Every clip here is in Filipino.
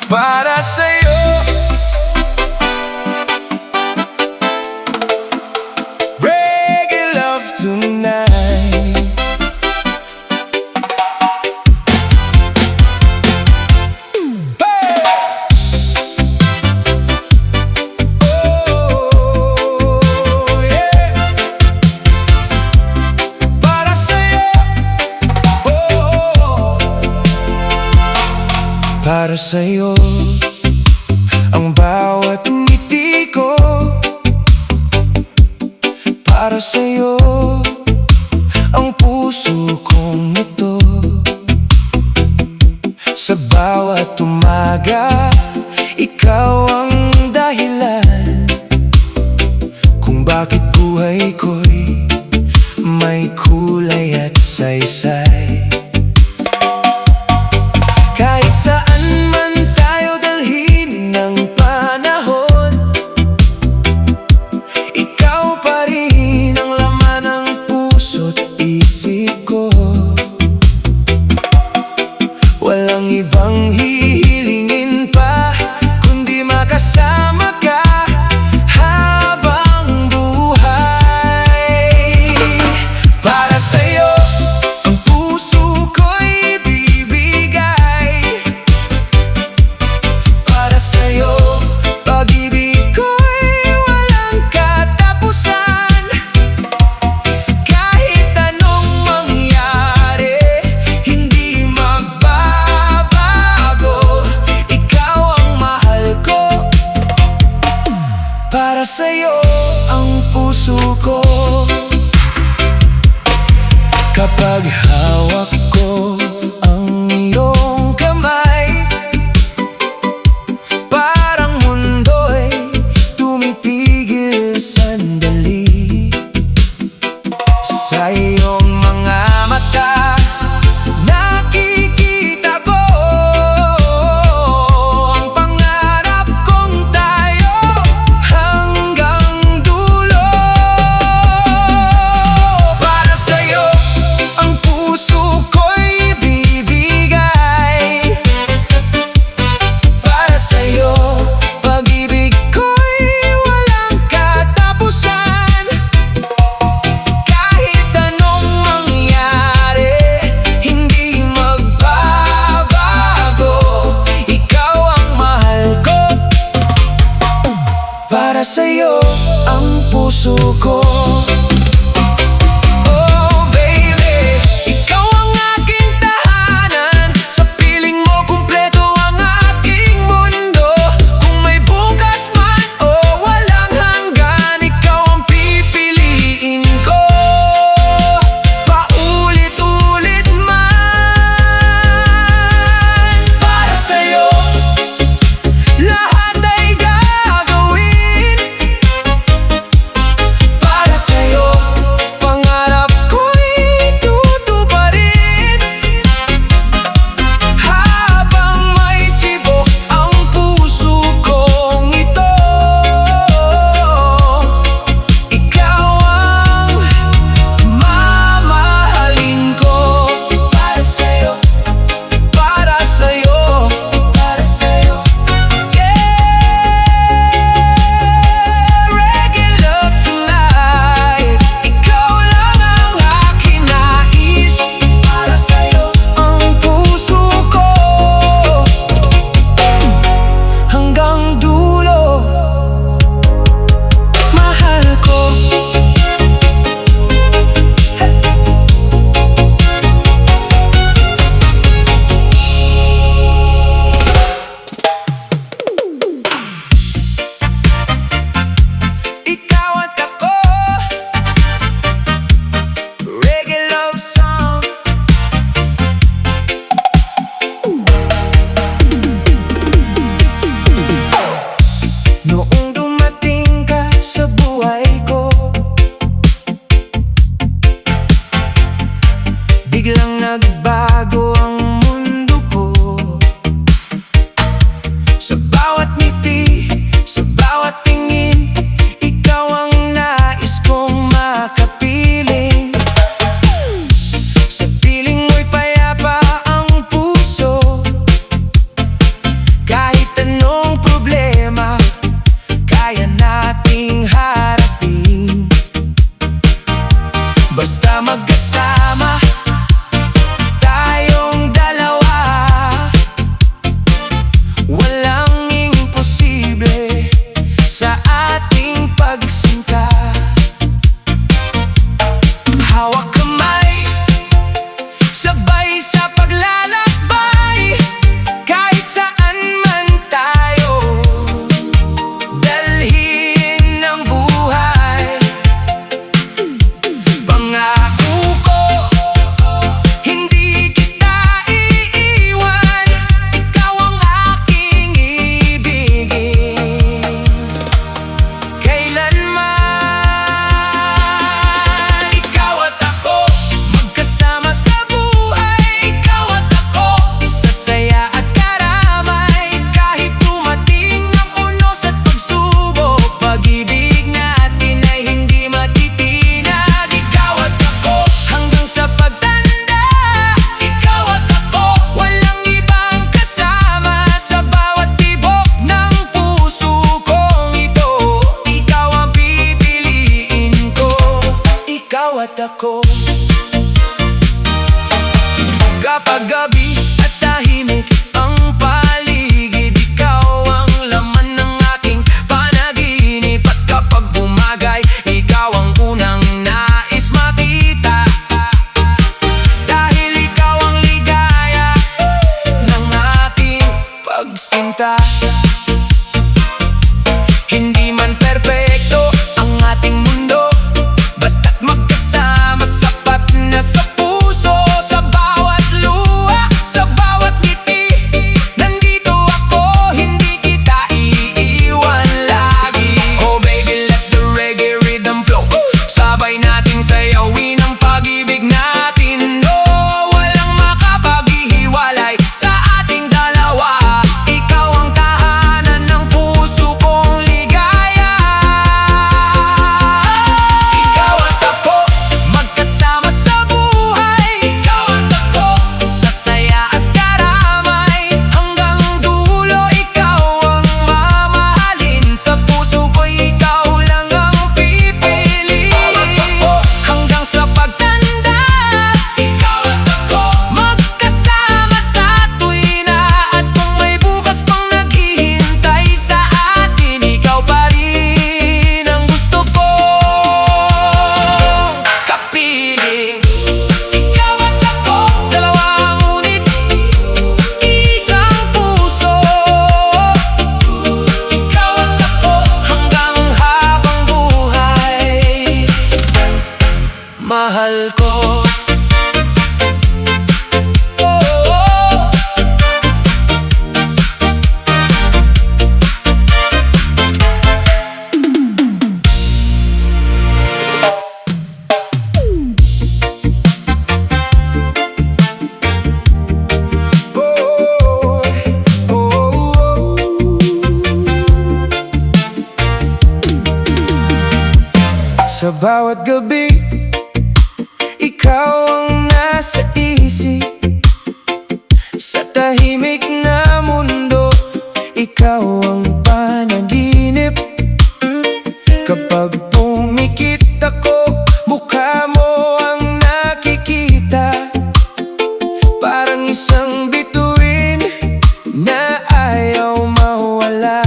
Para sa'yo, reggae love tonight. Hey! Oh, yeah. Para sa'yo, oh. Para sa'yo ang bawat ngiti ko. Para sa'yo ang puso kong ito. Sa bawat umaga, ikaw ang dahilan kung bakit buhay ko'y may kulay at saysay. Kahit saan man tayo dalhin ng panahon, ikaw pa rin ang laman ng puso't isip ko. Walang ibang hihilingin pa kundi makasama ka habang buhay. Para sa'yo ang puso ko'y bibigay. Para sa'yo pag-ibig ko'y walang katapusan. Kahit anong mangyari, hindi magbabago. ako. Kapag gabi at tahimik ang paligid, ikaw ang laman ng aking panaginip. At kapag bumagay, ikaw ang unang nais makita. Dahil ikaw ang ligaya ng ating pagsinta. Hindi man perpekto ang ating mundo, basta't magkasama sapat na sa puso. Sa bawat luha, sa bawat ngiti, nandito ako, hindi kita iiwan lagi. Oh baby, let the reggae rhythm flow, sabay nating sayawin ang pag-ibig natin. Oh, walang makapaghihiwalay sa ating dalawa. Ikaw ang tahanan ng puso kong ligaya. Ikaw at ako, magkasama sa buhay. Ikaw at ako, sa saya at karamay. Hanggang dulo, ikaw ang mamahalin. Sa puso ko'y ikaw lang ang pipiliin. Hanggang sa pagtanda, ikaw at ako, magkasama sa tuwina. At kung may bukas pang naghihintay sa atin, ikaw pa rin ang gusto kong kapiling. Ikaw at ako, dalawa ngunit isang puso. Ikaw at ako, hanggang habang buhay, mahal ko. Sa bawat gabi, ikaw ang nasa isip. Sa tahimik na mundo, ikaw ang panaginip. Kapag pumikit ako, mukha mo ang nakikita. Parang isang bituin na ayaw mawala.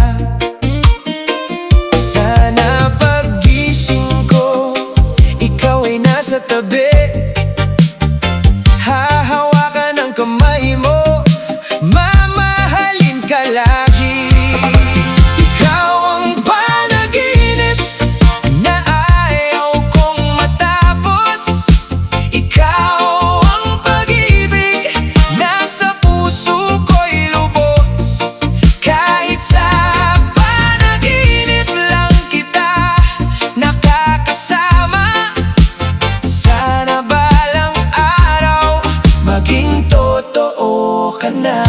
Sana paggising ko, ikaw ay nasa tabi. Hahawakan ang kamay mo, mamahalin ka lagi. Ikaw ang panaginip na ayaw kong matapos. Ikaw ang pag-ibig na sa puso ko'y lubos. Kahit sa panaginip lang kita nakakasama. Sana balang araw maging totoo ka na.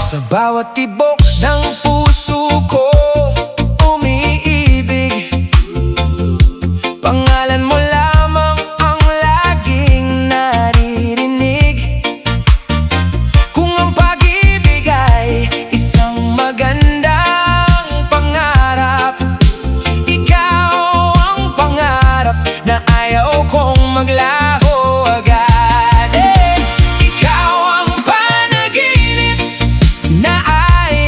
Sa bawat tibok ng puso ko, umiibig. Pangalan mo lamang ang laging naririnig. Kung ang pag-ibig ay isang magandang pangarap, ikaw ang pangarap na ayaw kong maglaho agad. Ikaw ang panaginip na ayaw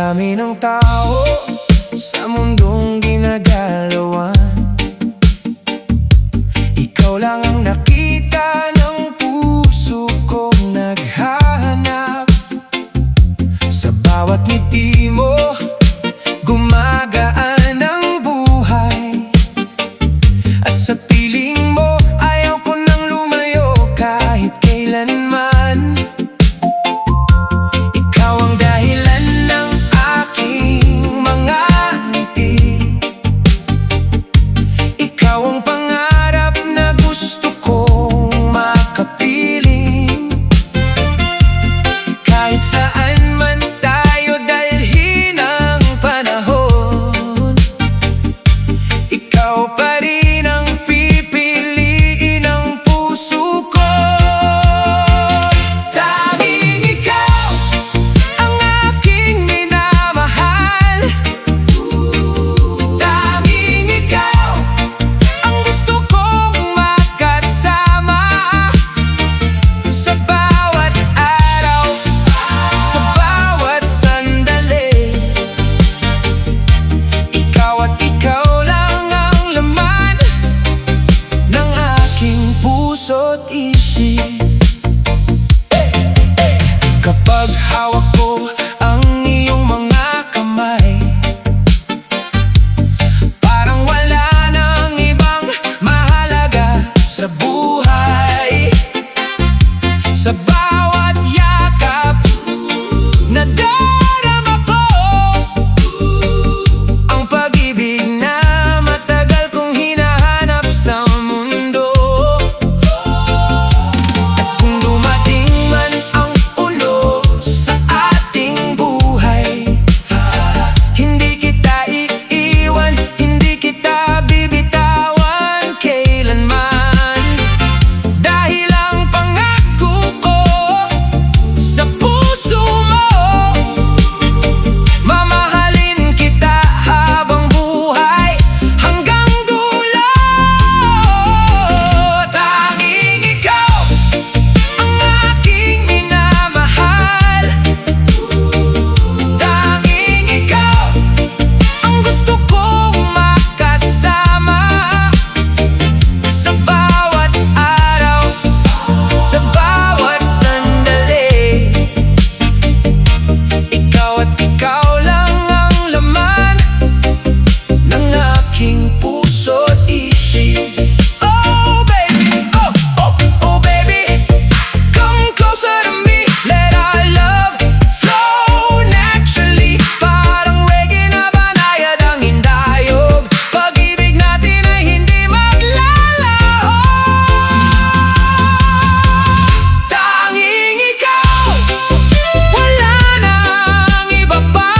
dami ng tao sa mundong ginagalawan, ikaw lang ang nakita ng puso kong naghahanap. Sa bawat ngiti mo, gumagaan ang buhay. At sa piling mo, ayaw ko nang lumayo kahit kailanman. Ikaw ang dahilan ng aking mga ngiti. Ikaw ang pangarap na gusto kong makapiling. Kahit saan man tayo dalhin ang panahon, ikaw pa rin ang pipiliin ng puso ko. Tanging ikaw ang aking minamahal. Tanging ikaw ang gusto kong makasama sa bawat araw, sa bawat sandali. Ikaw at ikaw lang ang laman ng aking puso't isip. Kapag hawak ko ang iyong mga kamay, parang wala nang ibang mahalaga sa buhay. Sa bawat yakap na darama ko, ang pag-ibig na matagal kong hinahanap sa mundo. At kung dumating man ang uno sa ating buhay, hindi kita iiwan, hindi kita bibitawan kailanman. Dahil ang pangako ko sa puso mo, mamahalin kita habang buhay hanggang dulo. Tanging ikaw ang aking minamahal. Tanging ikaw ang gusto kong makasama sa bawat araw, sa bawat sandali. Ikaw at ikaw lang ang laman ng aking puso't isip. Oh baby, oh, oh, oh baby, come closer to me. Let our love flow naturally. Parang reggae na banayad ang hindayog. Pag-ibig natin ay hindi maglalaho. Tanging ikaw, wala nang iba pa.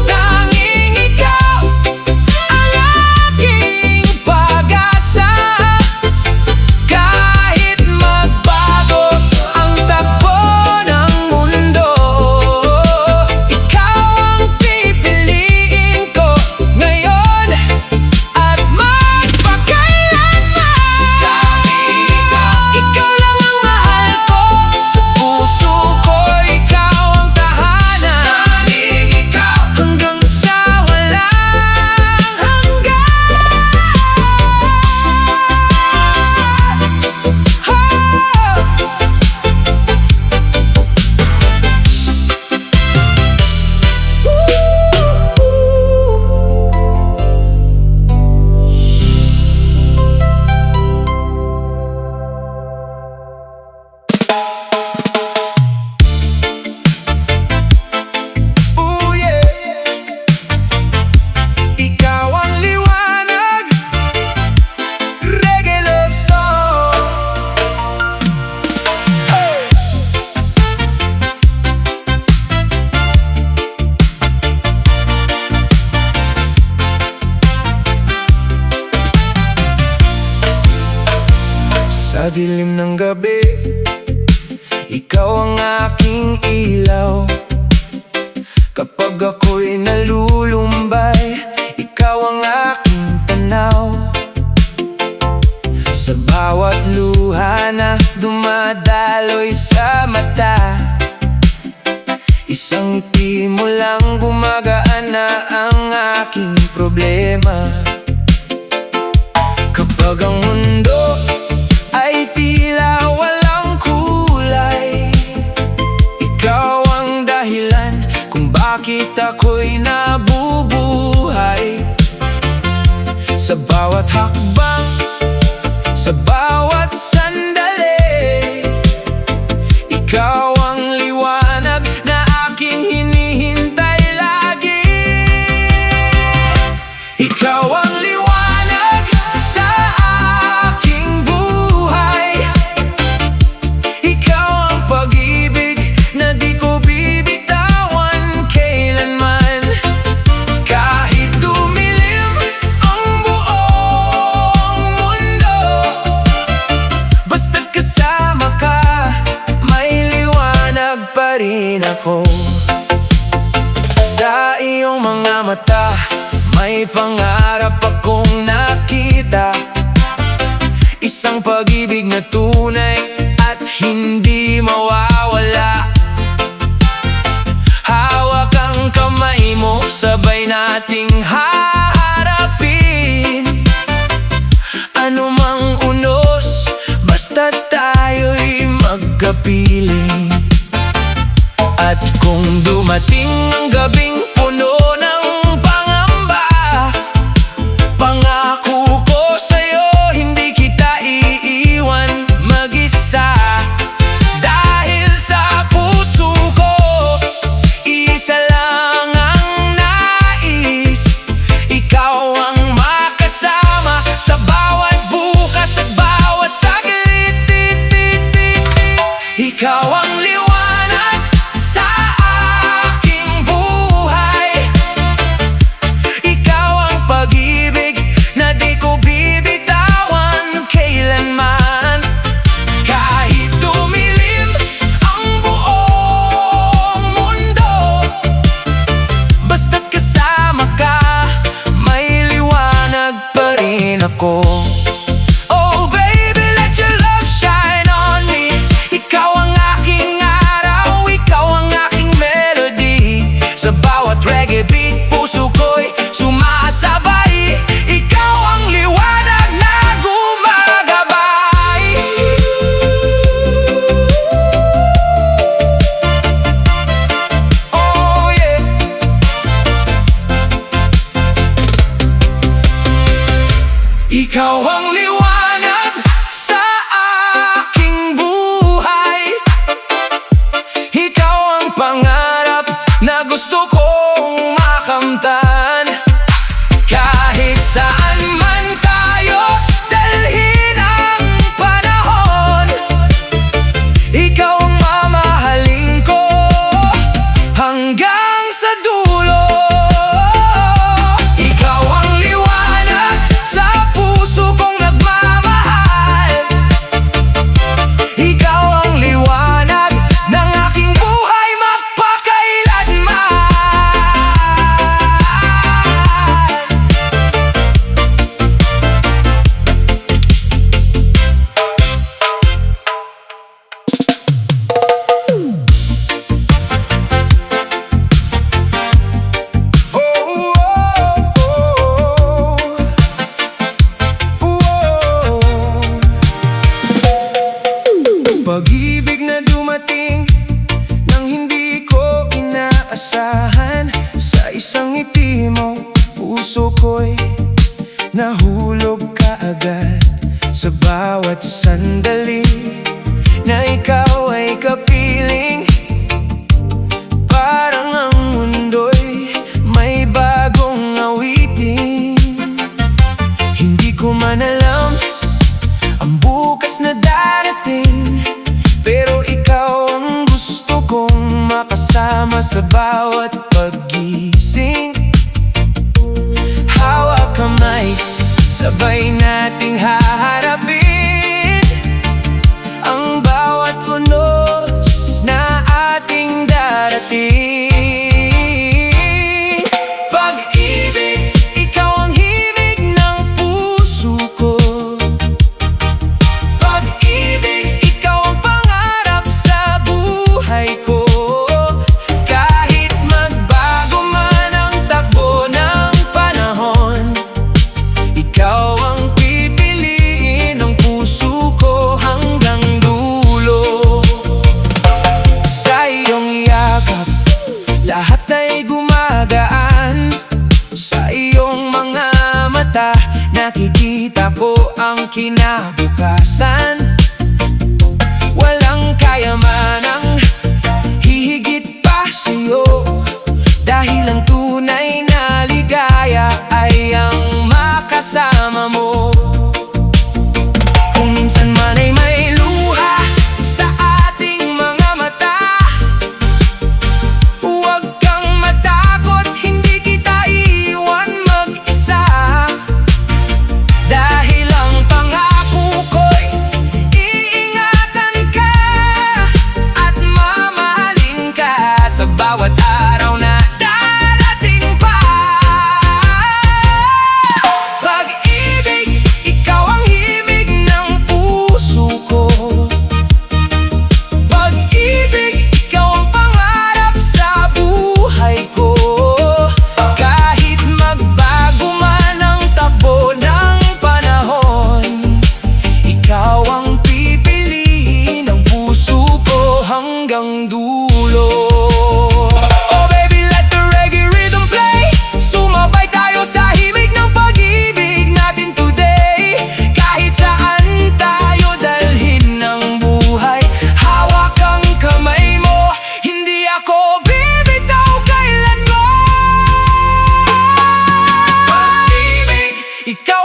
Tanging ikaw ang aking pag-asa. Kahit magbago ang takbo ng mundo, ikaw ang pipiliin ko ngayon at magpakailanman. Tanging ikaw lang ang mahal ko. Sa puso ko, ikaw ang tahanan. Tanging ikaw hanggang sa walang hanggan. Ooh, yeah. Ikaw ang liwanag, reggae love song. Sa dilim ng gabi, ikaw ang aking ilaw. Kapag ako'y nalulumbay, ikaw ang aking tanaw. Sa bawat luha na dumadaloy sa mata, Isang ngiti mo lang gumagaan na ang aking problema. Kapag ang mundo ay tila walang kulay, ikaw ang dahilan kung bakit ako'y nabubuhay. Sa bawat hakbang, sa bawat sandali, ikaw ang liwanag na aking hinihintay lagi. Ikaw ang liwanag sa aking buhay. Ikaw ang pag-ibig na di ko bibitawan kailanman. Kahit dumilim ang buong mundo, basta't kasama ka, may liwanag pa rin ako. Sa iyong mga mata, may pangarap akong nakita. Isang pag-ibig na tunay at hindi mawawala. Hawak ang kamay mo, sabay nating haharapin anumang unos, basta tayo'y magkapiling. At kung dumating ang gabing puno ng pangamba, pangako ko sa'yo, hindi kita iiwan mag-isa. Dahil sa puso ko, isa lang ang nais, ikaw ang makasama sa bawat bukas at bawat saglit. Ikaw ang liwanag sa aking buhay. Ikaw ang pag-ibig na di ko bibitawan kailanman. Kahit dumilim ang buong mundo, basta't kasama ka, may liwanag pa rin ako. Oh baby, let your love shine on me. Ikaw ang aking araw, ikaw ang aking melody. Sa bawat reggae beat, puso ko'y sumasabay. Ikaw ang liwanag na gumagabay. Oh yeah. Ikaw ang liwanag sa aking buhay. Ikaw ang pangarap na gusto kong makamtan. Kahit saan man tayo dalhin ang panahon, ikaw ang mamahalin ko hanggang sa dulo. Ikaw ang liwanag sa puso kong nagmamahal. Ikaw ang liwanag ng aking buhay magpakailanman. Pag-ibig na dumating nang hindi ko inaasahan. Sa isang ngiti mo, puso ko'y nahulog kaagad. Sa bawat sandali na ikaw ay kapiling, parang ang mundo'y may bagong awitin. Hindi ko man alam ang bukas na darating, pero ikaw ang gusto kong makasama sa bawat paggising. Hawak kamay, sabay nating haharapin ang bawat unos na ating darating. Pag-ibig, ikaw ang himig ng puso ko. Pag-ibig, ikaw ang pangarap sa buhay ko. mata, nakikita ko ang kinabukasan. Walang kayamanang hihigit pa sa'yo, dahil ang tunay na ligaya ay ang makasama mo. Kung minsan man ay may luha sa ating mga mata, huwag kang matakot, hindi kita iiwan mag-isa. Dahil ang pangako ko'y iingatan ka at mamahalin ka sa bawat araw na darating pa. Pag-ibig, ikaw ang himig ng puso ko. Pag-ibig, ikaw ang pangarap sa buhay ko. Kahit magbago man ang takbo ng panahon, ikaw ang pipiliin ng puso ko hanggang dulo. Oh baby, let the reggae rhythm play. Sumabay tayo sa himig ng pag-ibig natin today. Kahit saan tayo dalhin ng buhay, hawak ang kamay mo, hindi ako bibitaw kailanman. Pag-ibig, ikaw